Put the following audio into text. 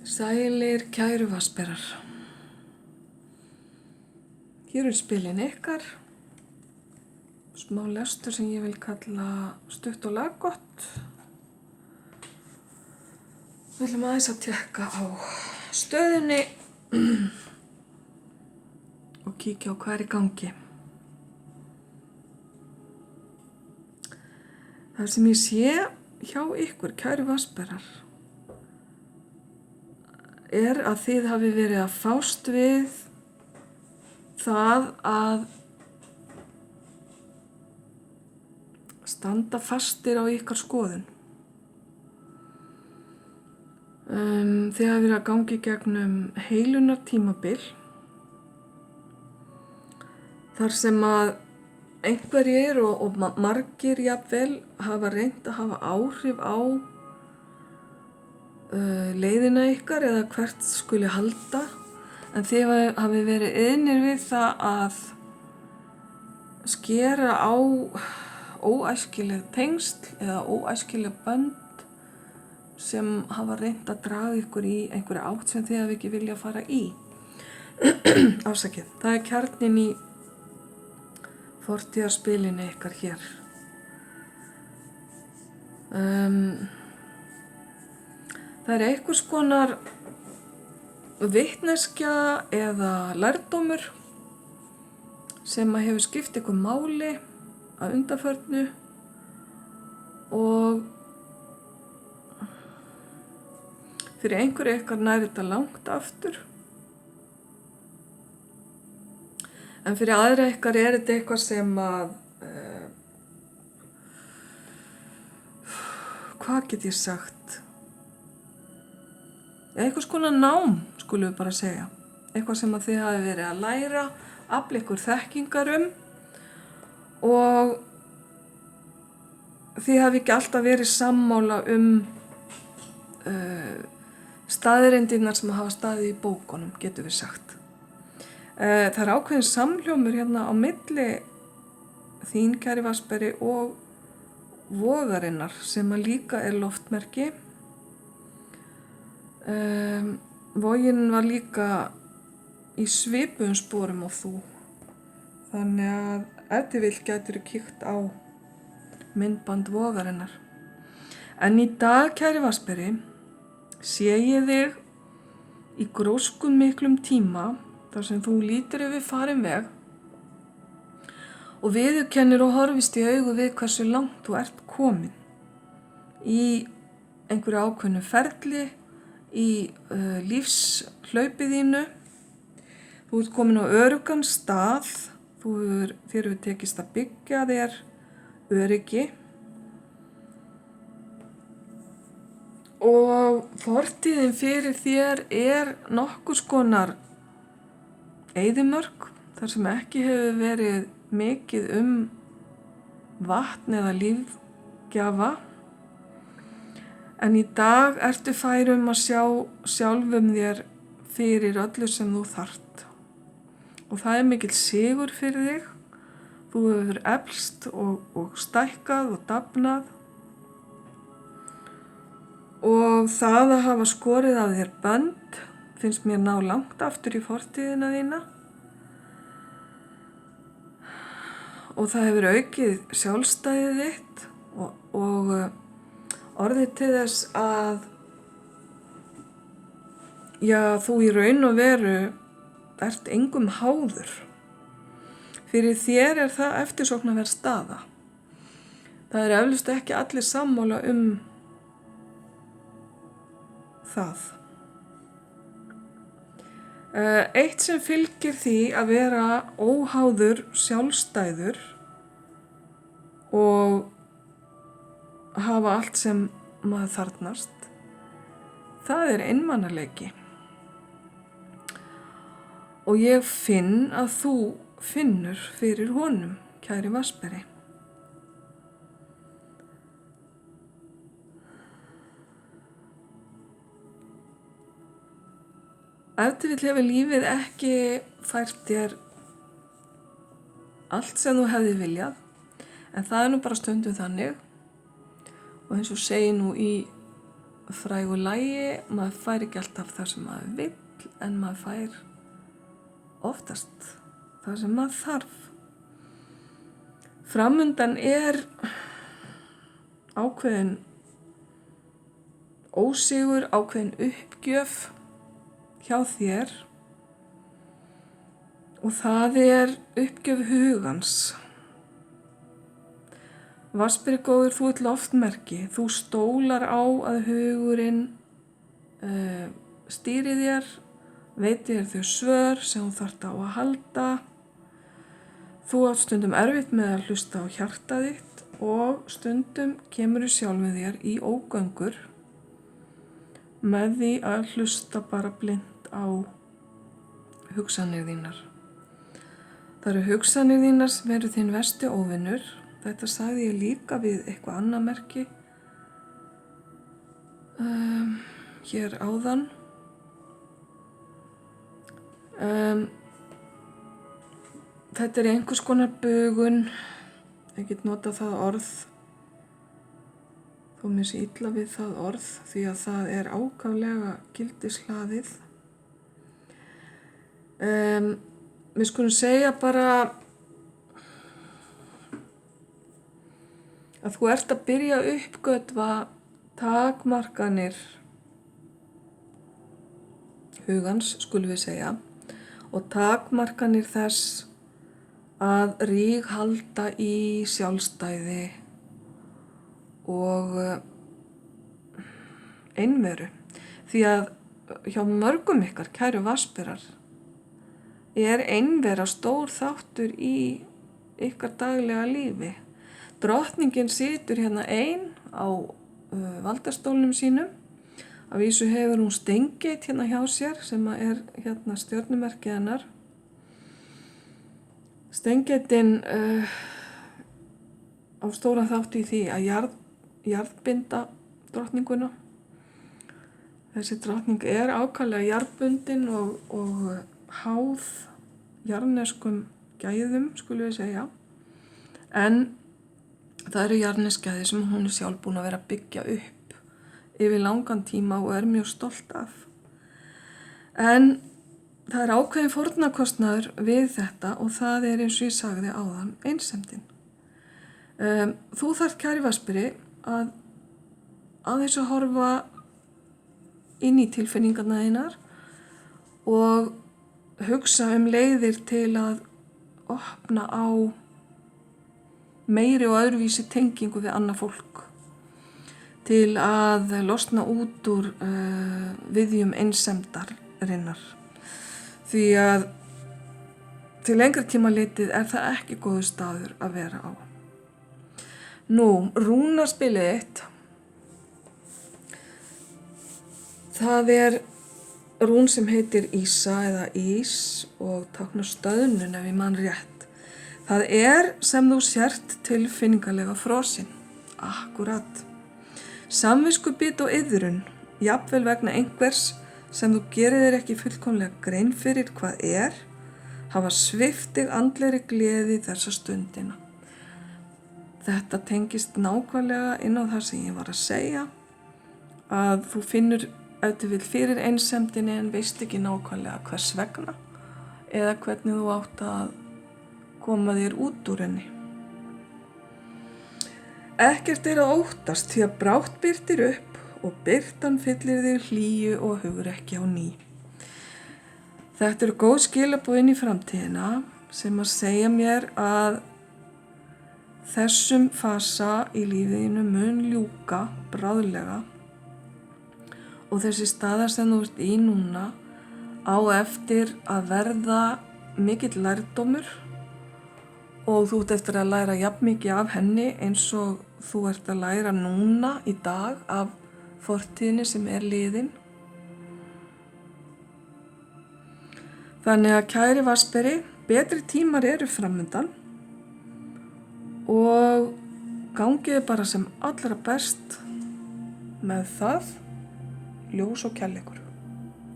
Sælir kæru vatnsberar. Hér spilin ykkar. Smá lestur sem ég vil kalla stutt og laggott. Við ætlum aðeins að tékka á stöðunni og kíkja á hvað í gangi. Það sem ég sé hjá ykkur, kæru vatnsberar, að þið hafi verið að fást við það að standa fastir á ykkar skoðun. Þið hafi verið að gangi gegnum heilunar tímabil þar sem að einhverjir og margir jafnvel hafa reynt að hafa áhrif á leiðina ykkar eða hvert skuli halda, en þið hafi verið einir við það að skera á óæskileg tengsl eða óæskileg bönd sem hafa reynt að draga ykkur í einhverja átt sem þið hafi ekki viljað fara í. Afsakið, það kjarninn í fortíðarspilinu ykkar hér. Það einhvers konar vitneskja eða lærdómur sem að hefur skipt ykkur máli að undanförnu og fyrir einhverju ykkar nær þetta langt aftur. En fyrir aðra ykkar þetta eitthvað sem að, hvað get ég sagt? Eitthvað konar nám, skulum við bara segja. Eitthvað sem að þið hafi verið að læra, afla ykkur þekkingar og þið hafi ekki alltaf verið sammála staðreyndirnar sem hafa staðið í bókunum, getum við sagt. Það ákveðin samhljómur hérna á milli þín, kæri vatnsberi, og vogarinnar sem að líka loftmerki. Vogin var líka í svipuðum sporum á þú. Þannig að ef þið vill gætirðu kíkt á myndband vogarinnar. En í dag, kæri vatnsberi, sé ég þig í gróskum miklum tíma þar sem þú lítur yfir farin veg og viðurkennir og horfist í augu við hversu langt þú ert komin í einhverju ákveðnu ferli, í lífshlaupið þínu. Þú ert komin á öruggan stað, þér hefur tekist að byggja þér öryggi og fortíðin fyrir þér nokkurs konar eyðimörk þar sem ekki hefur verið mikið vatn eða lífgjafa. En í dag ertu fær að sjá sjálfum þér fyrir öllu sem þú þarft. Og það mikill sigur fyrir þig. Þú hefur eflst og stækkað og dafnað. Og það að hafa skorið af þér bönd finnst mér ná langt aftur í fortíðina þína. Og það hefur aukið sjálfstæðið þitt og orðið til þess að þú í raun og veru ert engum háður. Fyrir þér það eftirsóknarverð staða. Það eflaust ekki allir sammála það. Eitt sem fylgir því að vera óháður, sjálfstæður og hafa allt sem maður þarfnast, það einmanaleiki. Og ég finn að þú finnur fyrir honum, kæri vatnsberi. Ef til vill hefur lífið ekki fært þér allt sem þú hefði viljað, en það nú bara stundum þannig. Og eins og segi nú í frægu lagi, maður fær ekki alltaf það sem maður vill, en maður fær oftast það sem maður þarf. Framundan ákveðin ósigur, ákveðin uppgjöf hjá þér og það uppgjöf hugans. Vatnsberi góður, þú ert loftmerki, þú stólar á að hugurinn stýri þér, veitir þér þau svör sem þú þarft á að halda. Þú átt stundum erfitt með að hlusta á hjartað þitt og stundum kemur þú sjálfum þér í ógöngur með því að hlusta bara blind á hugsanir þínar. Það eru hugsanir þínar sem eru þinn versti óvinur. Þetta sagði ég líka við eitthvað annað merki hér áðan. Þetta einhvers konar bugun. Ég get notað það orð þó mér sé illa við það orð því að það ákaflega gildishlaðið. Við skulum segja bara að þú ert að byrja að uppgötva takmarkanir hugans, skulum við segja, og takmarkanir þess að ríghalda í sjálfstæði og einveru. Því að hjá mörgum ykkar, kæru vatnsberar, einvera stór þáttur í ykkar daglega lífi. Drottningin situr hérna ein á valdastólnum sínum. Að vísu hefur hún Steingeit hérna hjá sér sem hérna stjörnumerkið hennar. Steingeitin á stóran þátt í því að jarðbinda drottninguna. Þessi drottning ákaflega jarðbundin og háð jarðneskum gæðum, skulum við segja. En það eru jarðnesgæði sem hún sjálf búin að vera að byggja upp yfir langan tíma og mjög stolt af. En það ákveðin fórnarkostnaður við þetta og það eins og ég sagði áðan, einsemdin. Þú þarft, kæri vatnsberi, að aðeins að horfa inn í tilfinningarnar þínar og hugsa leiðir til að opna á meiri og öðruvísi tengingu við annað fólk, til að losna út úr viðjum einsemdarinnar. Því að til lengri tíma litið það ekki góður staður að vera á. Nú, rúnaspilið þitt, það rún sem heitir Ísa eða Ís og táknar stöðnun ef ég man rétt. Það sem þú sért tilfinningalega frosinn. Akkurat. Samviskubit og iðrun, jafnvel vegna einhvers sem þú gerir þér ekki fullkomlega grein fyrir hvað hafa svipt þig andlegri gleði þessa stundina. Þetta tengist nákvæmlega inn á það sem ég var að segja, að þú finnur ef þú vill fyrir einsemdinni en veist ekki nákvæmlega hvers vegna eða hvernig þú átt að koma þér út úr henni. Ekkert að óttast því að brátt birtir upp og birtan fyllir þig hlýju og hugrekki á ný. Þetta eru góð skilaboð inn í framtíðina sem að segja mér að þessum fasa í lífinu mun ljúka bráðlega og þessi staða sem þú ert í núna á eftir að verða mikill lærdómur og þú ert eftir að læra jafn mikið af henni eins og þú ert að læra núna í dag af fortíðinni sem liðin. Þannig að kæri vatnsberi, betri tímar eru framundan og gangiði bara sem allra best með það, ljós og kærleikur.